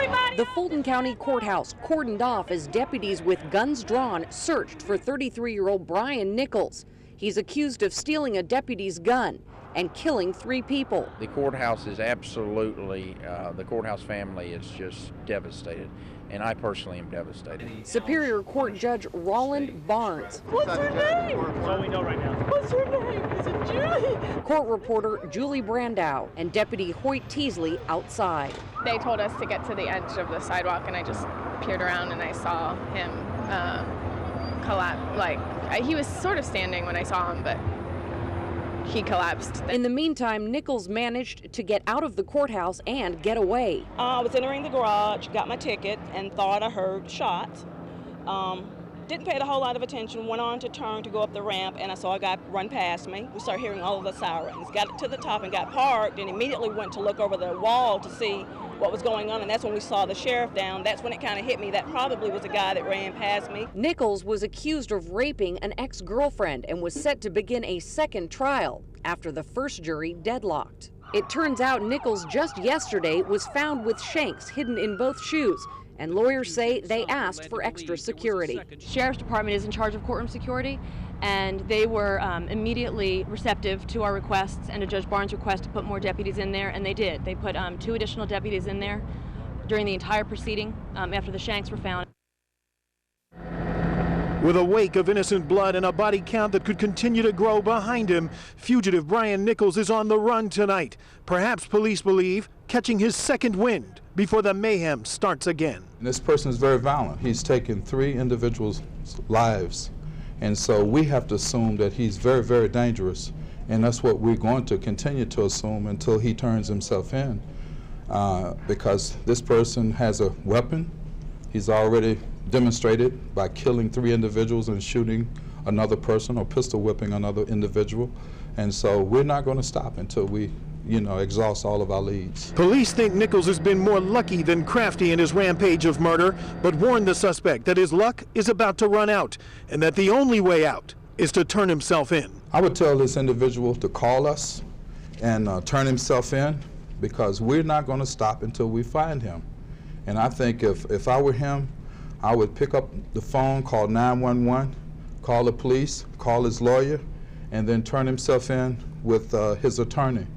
everybody! The Fulton County Courthouse cordoned off as deputies with guns drawn searched for 33-year-old Brian Nichols. He's accused of stealing a deputy's gun and killing 3 people. The courthouse is absolutely, the courthouse family is just devastated, and I personally am devastated. Superior Court Judge Roland Barnes. What's her name? That's all we know right now. What's her name? Is it Julie? Court reporter Julie Brandow and Deputy Hoyt Teasley outside. They told us to get to the edge of the sidewalk, and I just peered around and I saw him collapse. Like, he was sort of standing when I saw him, but he collapsed. In the meantime, Nichols managed to get out of the courthouse and get away. I was entering the garage, got my ticket, and thought I heard shots. Didn't pay a whole lot of attention, went on to turn to go up the ramp, and I saw a guy run past me. We started hearing all of the sirens. Got it to the top and got parked, and immediately went to look over the wall to see what was going on, and that's when we saw the sheriff down. That's when it kind of hit me. That probably was a guy that ran past me. Nichols was accused of raping an ex-girlfriend and was set to begin a second trial after the first jury deadlocked. It turns out Nichols just yesterday was found with shanks hidden in both shoes, and lawyers say they asked for extra security. Sheriff's Department is in charge of courtroom security, and they were immediately receptive to our requests and to Judge Barnes' request to put more deputies in there, and they did. They put 2 additional deputies in there during the entire proceeding after the shanks were found. With a wake of innocent blood and a body count that could continue to grow behind him, fugitive Brian Nichols is on the run tonight. Perhaps police believe catching his second wind before the mayhem starts again. This person is very violent. He's taken 3 individuals' lives. And so we have to assume that he's very, very dangerous. And that's what we're going to continue to assume until he turns himself in. Because this person has a weapon. He's already demonstrated by killing 3 individuals and shooting another person or pistol whipping another individual. And so we're not going to stop until we exhaust all of our leads. Police think Nichols has been more lucky than crafty in his rampage of murder, but warn the suspect that his luck is about to run out and that the only way out is to turn himself in. I would tell this individual to call us and turn himself in, because we're not going to stop until we find him. And I think if I were him, I would pick up the phone, call 911, call the police, call his lawyer, and then turn himself in with his attorney.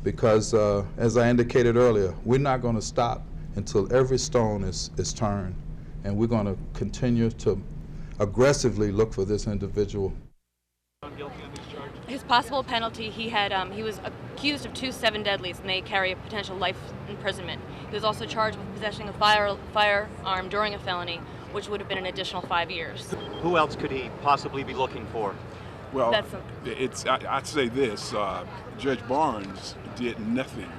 Because as I indicated earlier, we're not going to stop until every stone is turned, and we're going to continue to aggressively look for this individual. His possible penalty, he was accused of 2 7 deadlies, and they carry a potential life imprisonment. He was also charged with possessing a firearm during a felony, which would have been an additional 5 years. Who else could he possibly be looking for? Well, I'd say this, Judge Barnes did nothing,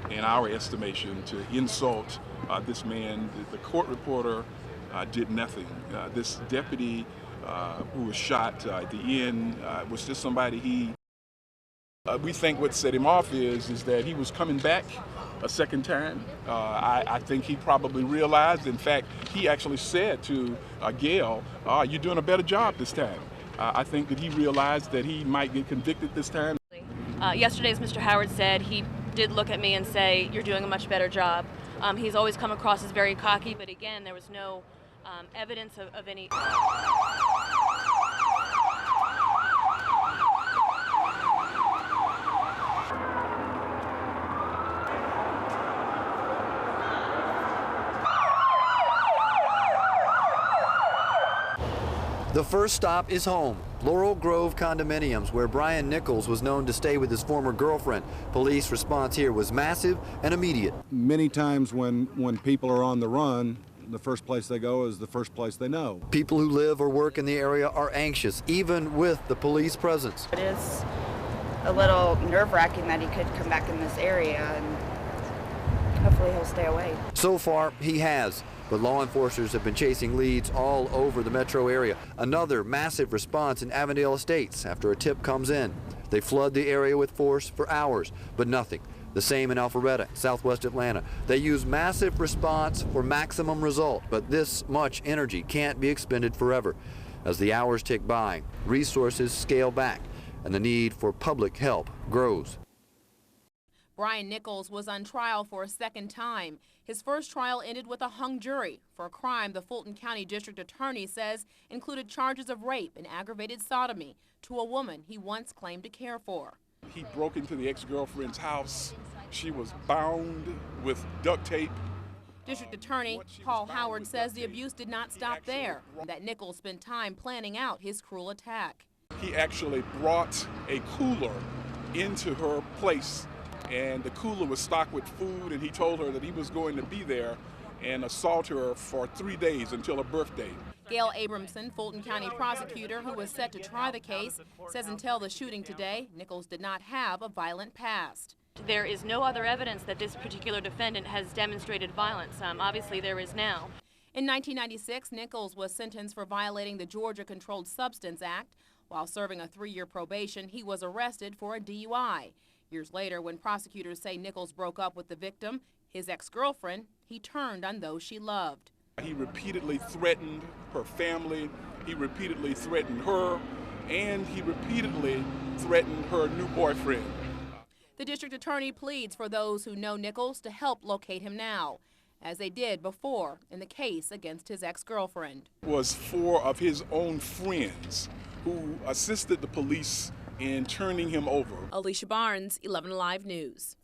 in our estimation, to insult this man. The court reporter did nothing. This deputy who was shot at the end was just somebody we think what set him off is that he was coming back a second time. I think he probably realized, in fact, he actually said to Gail, you're doing a better job this time. I think that he realized that he might get convicted this time. Yesterday, as Mr. Howard said, he did look at me and say, you're doing a much better job. He's always come across as very cocky, but again, there was no evidence of any... The first stop is home, Laurel Grove Condominiums, where Brian Nichols was known to stay with his former girlfriend. Police response here was massive and immediate. Many times when people are on the run, the first place they go is the first place they know. People who live or work in the area are anxious, even with the police presence. It is a little nerve-wracking that he could come back in this area, and hopefully he'll stay away. So far, he has. But law enforcers have been chasing leads all over the metro area. Another massive response in Avondale Estates after a tip comes in. They flood the area with force for hours, but nothing. The same in Alpharetta, southwest Atlanta. They use massive response for maximum result, but this much energy can't be expended forever. As the hours tick by, resources scale back, and the need for public help grows. Brian Nichols was on trial for a second time. His first trial ended with a hung jury for a crime the Fulton County District Attorney says included charges of rape and aggravated sodomy to a woman he once claimed to care for. He broke into the ex-girlfriend's house. She was bound with duct tape. District Attorney Paul Howard says the abuse did not stop there, that Nichols spent time planning out his cruel attack. He actually brought a cooler into her place, and the cooler was stocked with food, and he told her that he was going to be there and assault her for 3 days until her birthday. Gail Abramson, Fulton County prosecutor who was set to try the case, says until the shooting today, Nichols did not have a violent past. There is no other evidence that this particular defendant has demonstrated violence. Obviously, there is now. In 1996, Nichols was sentenced for violating the Georgia Controlled Substance Act. While serving a 3-year probation, he was arrested for a DUI. Years later, when prosecutors say Nichols broke up with the victim, his ex-girlfriend, he turned on those she loved. He repeatedly threatened her family, he repeatedly threatened her, and he repeatedly threatened her new boyfriend. The district attorney pleads for those who know Nichols to help locate him now, as they did before in the case against his ex-girlfriend. It was 4 of his own friends who assisted the police in turning him over. Alicia Barnes, 11 Alive News.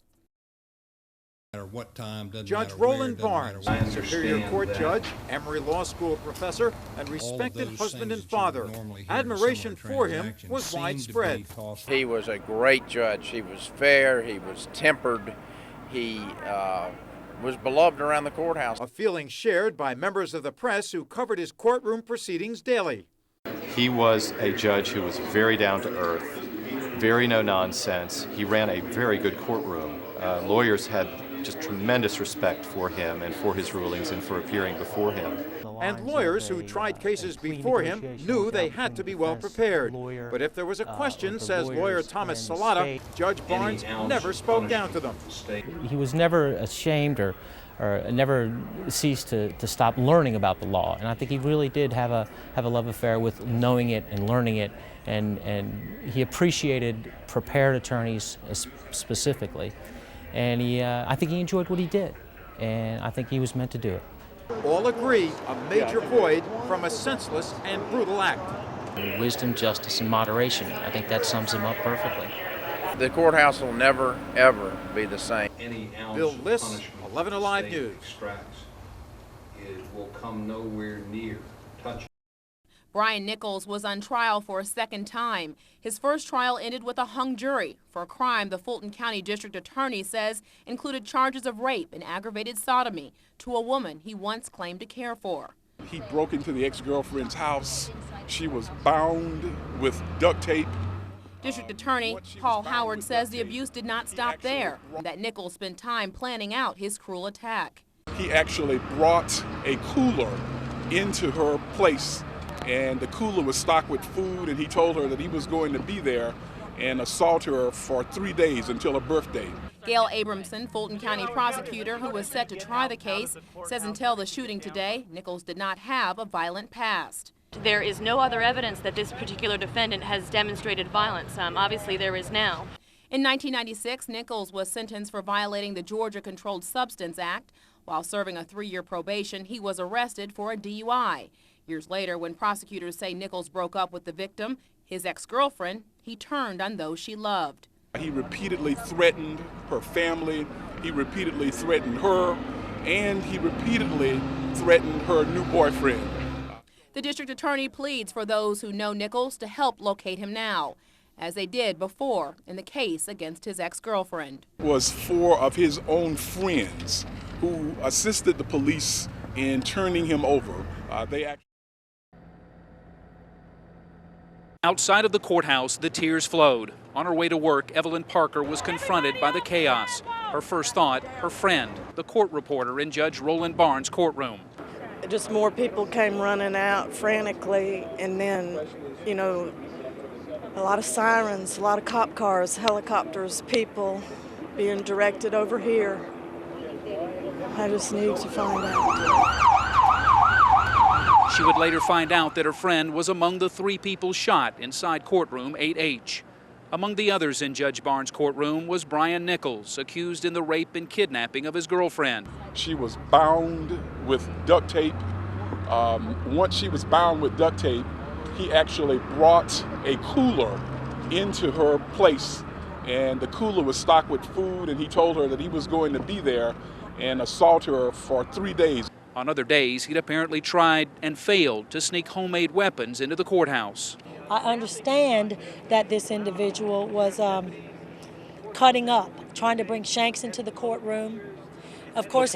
What time, Judge Roland Barnes, Superior Court Judge, Emory Law School professor, and respected husband and father. Admiration for him was widespread. He was a great judge. He was fair. He was tempered. He was beloved around the courthouse. A feeling shared by members of the press who covered his courtroom proceedings daily. He was a judge who was very down to earth, very no nonsense. He ran a very good courtroom. Lawyers had just tremendous respect for him and for his rulings and for appearing before him. And lawyers who tried cases before him knew they had to be well prepared. But if there was a question, says lawyer Thomas Salata, Judge Barnes never spoke down to them. He was never ashamed or never ceased to stop learning about the law. And I think he really did have a love affair with knowing it and learning it. And he appreciated prepared attorneys specifically. And I think he enjoyed what he did, and I think he was meant to do it. All agree a major void from a senseless and brutal act. Wisdom, justice, and moderation. I think that sums him up perfectly. The courthouse will never, ever be the same. Bill Liss, 11 Alive News. It will come nowhere near touching. Brian Nichols was on trial for a second time. His first trial ended with a hung jury for a crime the Fulton County District Attorney says included charges of rape and aggravated sodomy to a woman he once claimed to care for. He broke into the ex-girlfriend's house. She was bound with duct tape. District Attorney Paul Howard says the abuse did not stop there, that Nichols spent time planning out his cruel attack. He actually brought a cooler into her place, and the cooler was stocked with food, and he told her that he was going to be there and assault her for 3 days until her birthday. Gail Abramson, Fulton County prosecutor who was set to try the case, says until the shooting today, Nichols did not have a violent past. There is no other evidence that this particular defendant has demonstrated violence. Obviously, there is now. In 1996, Nichols was sentenced for violating the Georgia Controlled Substance Act. While serving a 3-year probation, he was arrested for a DUI. Years later, when prosecutors say Nichols broke up with the victim, his ex-girlfriend, he turned on those she loved. He repeatedly threatened her family, he repeatedly threatened her, and he repeatedly threatened her new boyfriend. The district attorney pleads for those who know Nichols to help locate him now, as they did before in the case against his ex-girlfriend. It was 4 of his own friends who assisted the police in turning him over. Outside of the courthouse, the tears flowed. On her way to work, Evelyn Parker was confronted by the chaos. Her first thought, her friend, the court reporter in Judge Roland Barnes' courtroom. Just more people came running out frantically, and then, you know, a lot of sirens, a lot of cop cars, helicopters, people being directed over here. I just need to find out. She would later find out that her friend was among the 3 people shot inside courtroom 8H. Among the others in Judge Barnes' courtroom was Brian Nichols, accused in the rape and kidnapping of his girlfriend. She was bound with duct tape. Once she was bound with duct tape, he actually brought a cooler into her place, and the cooler was stocked with food, and he told her that he was going to be there and assault her for 3 days. On other days, he'd apparently tried and failed to sneak homemade weapons into the courthouse. I understand that this individual was cutting up, trying to bring shanks into the courtroom. Of course,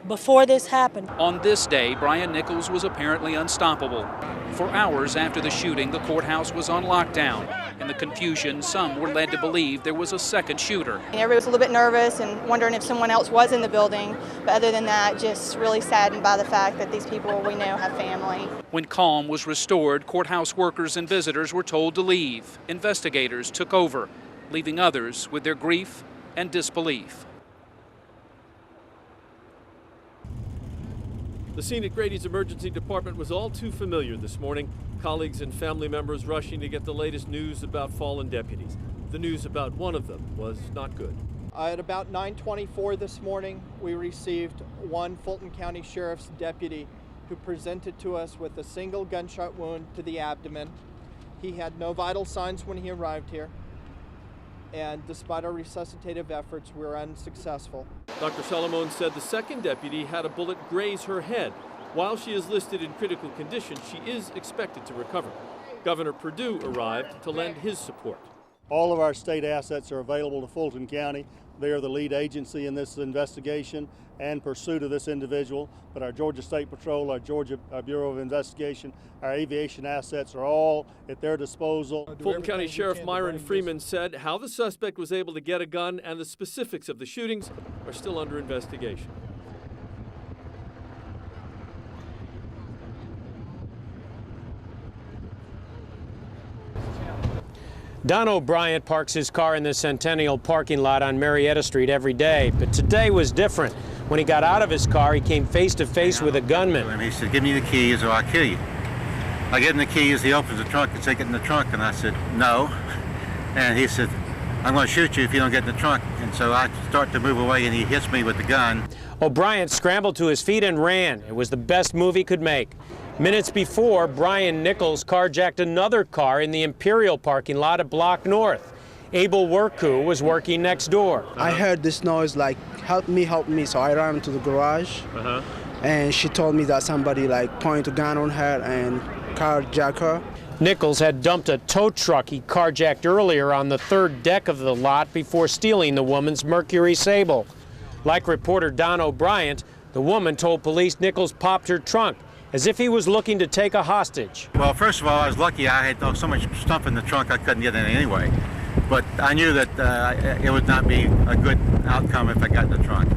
before this happened. On this day, Brian Nichols was apparently unstoppable. For hours after the shooting, the courthouse was on lockdown. In the confusion, some were led to believe there was a second shooter. Everybody was a little bit nervous and wondering if someone else was in the building, but other than that, just really saddened by the fact that these people we know have family. When calm was restored, courthouse workers and visitors were told to leave. Investigators took over, leaving others with their grief and disbelief. The scene at Grady's emergency department was all too familiar this morning. Colleagues and family members rushing to get the latest news about fallen deputies. The news about one of them was not good. At about 9:24 this morning, we received one Fulton County Sheriff's deputy who presented to us with a single gunshot wound to the abdomen. He had no vital signs when he arrived here, and despite our resuscitative efforts, we were unsuccessful. Dr. Solomon said the second deputy had a bullet graze her head. While she is listed in critical condition, she is expected to recover. Governor Perdue arrived to lend his support. All of our state assets are available to Fulton County. They are the lead agency in this investigation and pursuit of this individual. But our Georgia State Patrol, our Georgia Bureau of Investigation, our aviation assets are all at their disposal. Fulton County Sheriff Myron Freeman said how the suspect was able to get a gun and the specifics of the shootings are still under investigation. Don O'Brien parks his car in the Centennial parking lot on Marietta Street every day, but today was different. When he got out of his car, he came face to face with a gunman. And he said, "Give me the keys or I'll kill you." I gave him the keys, he opens the trunk and said, "Get in the trunk," and I said, "No." And he said, "I'm going to shoot you if you don't get in the trunk." And so I start to move away and he hits me with the gun. O'Brien scrambled to his feet and ran. It was the best move he could make. Minutes before, Brian Nichols carjacked another car in the Imperial parking lot at Block North. Abel Worku was working next door. I heard this noise like, help me, so I ran to the garage. And she told me that somebody like pointed a gun on her and carjacked her. Nichols had dumped a tow truck he carjacked earlier on the third deck of the lot before stealing the woman's Mercury Sable. Like reporter Don O'Brien, the woman told police Nichols popped her trunk as if he was looking to take a hostage. Well, first of all, I was lucky I had so much stuff in the trunk I couldn't get in anyway. But I knew that it would not be a good outcome if I got in the trunk.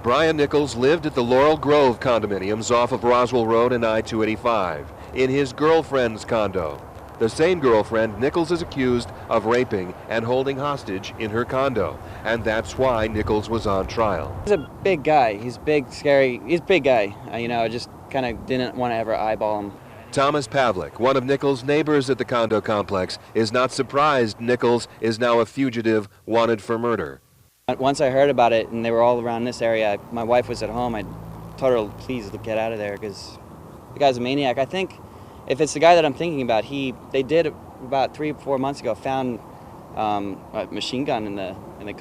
Brian Nichols lived at the Laurel Grove condominiums off of Roswell Road and I-285 in his girlfriend's condo. The same girlfriend Nichols is accused of raping and holding hostage in her condo, and that's why Nichols was on trial. He's a big guy. He's big, scary. He's a big guy. I just kind of didn't want to ever eyeball him. Thomas Pavlik, one of Nichols' neighbors at the condo complex, is not surprised Nichols is now a fugitive wanted for murder. Once I heard about it and they were all around this area, my wife was at home. I told her, please get out of there because the guy's a maniac. I think if it's the guy that I'm thinking about, they did about 3 or 4 months ago found a machine gun in the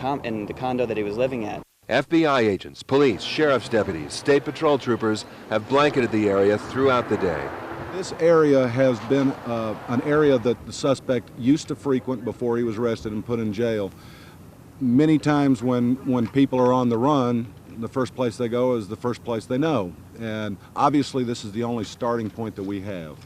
condo that he was living at. FBI agents, police, sheriff's deputies, state patrol troopers have blanketed the area throughout the day. This area has been an area that the suspect used to frequent before he was arrested and put in jail. Many times when people are on the run, the first place they go is the first place they know. And obviously this is the only starting point that we have.